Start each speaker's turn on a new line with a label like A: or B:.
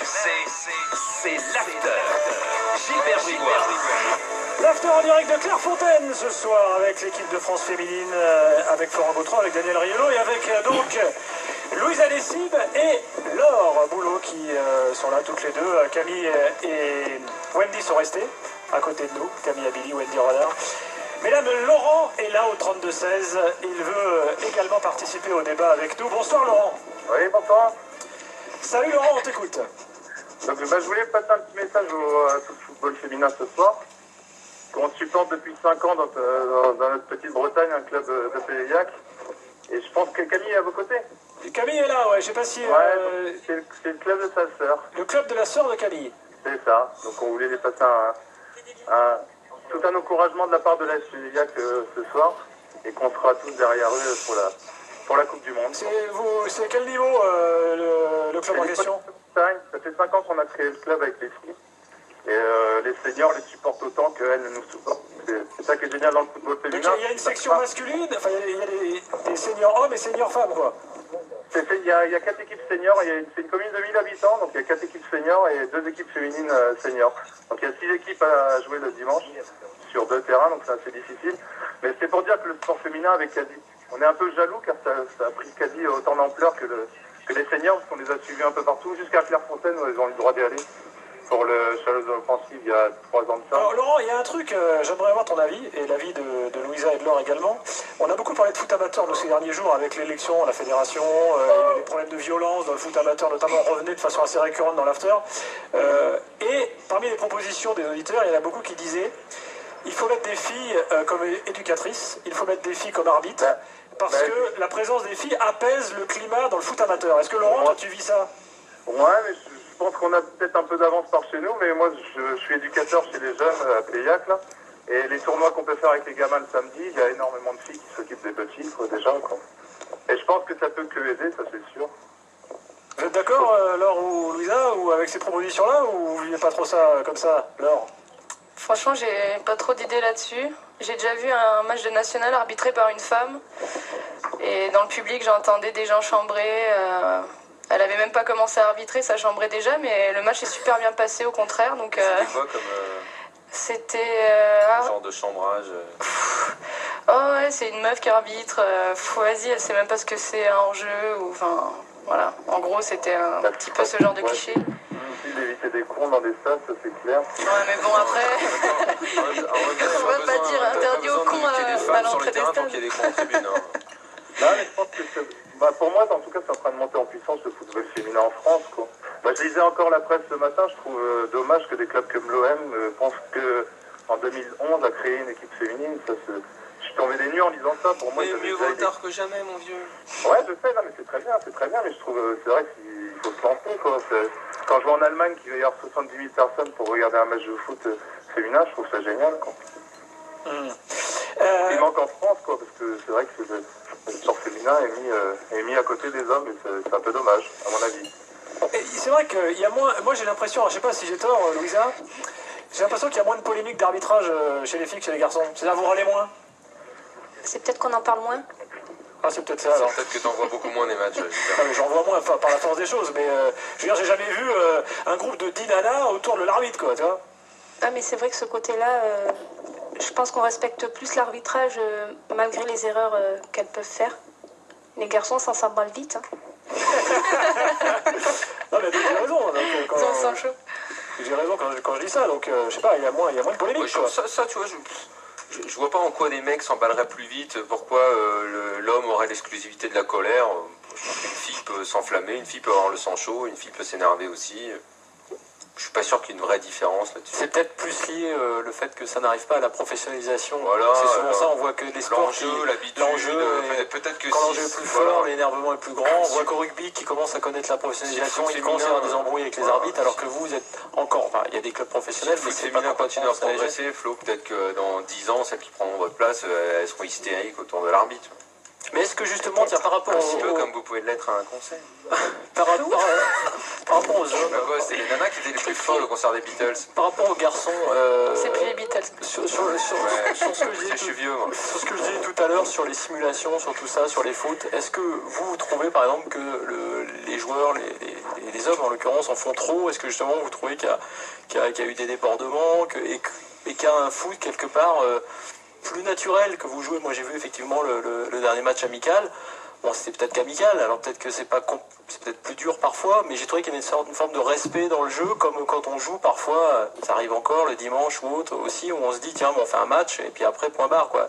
A: c'est l'after. Gilbert Bribois.
B: L'after en direct de Clairefontaine ce soir avec l'équipe de France féminine, avec Florent Gautran, avec Daniel Riolo et avec donc Louisa Lessib et Laure Boulot qui sont là toutes les deux. Camille et Wendy sont restés à côté de nous. Camille Abili, Wendy Renard. Mesdames, Laurent est là au 32-16. Il veut également participer au débat avec nous. Bonsoir Laurent.
C: Oui, bonsoir.
B: Salut Laurent, on t'écoute.
C: Donc, je voulais passer un petit message à tout le football féminin ce soir. On supporte depuis 5 ans dans notre petite Bretagne un club de Péliac. Et je pense que Camille est à vos côtés.
B: Camille est là, ouais, je sais pas si...
C: Ouais, c'est le club de sa sœur.
B: Le club de la sœur de Camille.
C: C'est ça. Donc on voulait lui passer tout un encouragement de la part de la Péliac ce soir. Et qu'on sera tous derrière eux pour la Coupe du Monde.
B: C'est quel niveau le club en question?
C: Ça fait 5 ans qu'on a créé le club avec les filles. Et les seniors les supportent autant qu'elles nous supportent. C'est ça qui est génial dans le football féminin.
B: Donc il y a une section masculine, enfin il y a des seniors hommes et seniors femmes quoi.
C: Il y a 4 équipes seniors, c'est une commune de 1000 habitants, donc il y a 4 équipes seniors et 2 équipes féminines seniors. Donc il y a 6 équipes à jouer le dimanche sur 2 terrains, donc c'est assez difficile. Mais c'est pour dire que le sport féminin avec Caddy, on est un peu jaloux car ça a pris Caddy autant d'ampleur que les seniors, parce qu'on les a suivis un peu partout, jusqu'à Clairefontaine où ils ont eu le droit d'y aller. Pour le Chalosse offensive il y a 3 ans de ça.
B: Alors Laurent, il y a un truc, j'aimerais avoir ton avis, et l'avis de Louisa et de Laure également. On a beaucoup parlé de foot amateur ces derniers jours avec l'élection, la fédération, les problèmes de violence dans le foot amateur notamment revenaient de façon assez récurrente dans l'after. Et parmi les propositions des auditeurs, il y en a beaucoup qui disaient il faut mettre des filles comme éducatrices, il faut mettre des filles comme arbitres, parce que la présence des filles apaise le climat dans le foot amateur. Est-ce que Laurent, toi tu vis ça?
C: Ouais, mais je pense qu'on a peut-être un peu d'avance par chez nous, mais moi je suis éducateur chez les jeunes à Péliac, là. Et les tournois qu'on peut faire avec les gamins le samedi, il y a énormément de filles qui s'occupent des petits, déjà, quoi. Et je pense que ça peut que aider, ça c'est sûr.
B: Vous êtes d'accord, Laure ou Louisa, ou avec ces propositions-là, ou vous ne vivez pas trop ça comme ça, Laure?
D: Franchement, j'ai pas trop d'idées là-dessus. J'ai déjà vu un match de national arbitré par une femme. Et dans le public, j'entendais des gens chambrer. Elle avait même pas commencé à arbitrer, ça chambrait déjà, mais le match est super bien passé, au contraire. Donc,
E: c'était quoi comme
D: c'était
E: genre de chambrage
D: oh ouais, c'est une meuf qui arbitre. Vas-y, elle sait même pas ce que c'est un hors-jeu. Ou, enfin, voilà. En gros, c'était un petit peu ce genre de cliché.
C: D'éviter des cons dans des stades, ça c'est clair.
D: Ouais, mais bon, après, on va pas dire interdit aux cons à l'entrée des stades.
E: Il y a des cons en tribune.
C: Non, mais je pense que pour moi, en tout cas, c'est en train de monter en puissance le football féminin en France, quoi. Je lisais encore la presse ce matin, je trouve dommage que des clubs comme l'OM pensent qu'en 2011 a créé une équipe féminine. Je suis tombé des nues en lisant ça. Pour moi,
E: mais mieux vaut tard que jamais, mon vieux.
C: Ouais, je sais, non, mais c'est très bien, mais je trouve, c'est vrai qu'il faut se lancer, quoi. Quand je vois en Allemagne qu'il va y avoir 70 000 personnes pour regarder un match de foot féminin, je trouve ça génial, quoi. Il manque en France, quoi, parce que c'est vrai que le sport féminin est mis à côté des hommes, et c'est un peu dommage, à mon avis.
B: C'est vrai qu'il y a moins... Moi j'ai l'impression, je sais pas si j'ai tort, Louisa, j'ai l'impression qu'il y a moins de polémiques d'arbitrage chez les filles que chez les garçons. C'est-à-dire vous râlez moins?
D: C'est peut-être qu'on en parle moins.
B: Ah, c'est peut-être ça alors.
E: Peut-être que t'en vois beaucoup moins des matchs.
B: J'en vois moins par la force des choses, mais je veux dire, j'ai jamais vu un groupe de 10 nanas autour de l'arbitre, quoi, tu vois.
D: Ah, mais c'est vrai que ce côté-là, je pense qu'on respecte plus l'arbitrage malgré les erreurs qu'elles peuvent faire. Les garçons, ça s'emballe vite. Hein.
B: Non, mais j'ai raison. Donc, j'ai raison quand je dis ça, donc je sais pas, il y a moins de polémique.
E: Ouais, ça, tu vois, je vois pas en quoi des mecs s'emballeraient plus vite, pourquoi l'homme aurait l'exclusivité de la colère. Je pense qu'une fille peut s'enflammer, une fille peut avoir le sang chaud, une fille peut s'énerver aussi. Je suis pas sûr qu'il y ait une vraie différence là-dessus.
F: C'est peut-être plus lié le fait que ça n'arrive pas à la professionnalisation.
E: Voilà,
F: c'est souvent ça, on voit que les sports
E: l'enjeu, peut-être que
F: quand l'enjeu est plus fort, l'énervement est plus grand. On voit qu'au rugby qui commence à connaître la professionnalisation, il commence à avoir des embrouilles avec les arbitres, alors que vous êtes encore, enfin, il y a des clubs professionnels, mais c'est pas
E: continue à progresser. Flo, peut-être que dans 10 ans, celles qui prendront votre place, elles seront hystériques autour de l'arbitre.
F: Mais est-ce que justement, tiens, par rapport
E: un petit peu comme vous pouvez l'être à un conseil.
F: par rapport aux hommes.
E: C'était les nanas qui étaient les plus folle au concert des Beatles.
F: Par rapport aux garçons,
D: C'est plus les Beatles.
F: sur ce que je
E: Je suis
F: disais
E: vieux, moi.
F: sur ce que je disais tout à l'heure, sur les simulations, sur tout ça, sur les fautes, est-ce que vous trouvez par exemple que les joueurs, les hommes en l'occurrence, en font trop? Est-ce que justement vous trouvez qu'il y a eu des débordements et qu'il y a un foot quelque part plus naturel que vous jouez? Moi j'ai vu effectivement le dernier match amical. Bon, c'était peut-être qu'amical, alors peut-être que c'est peut-être plus dur parfois, mais j'ai trouvé qu'il y avait une forme de respect dans le jeu, comme quand on joue parfois, ça arrive encore le dimanche ou autre aussi, où on se dit tiens, bon, on fait un match et puis après point barre quoi.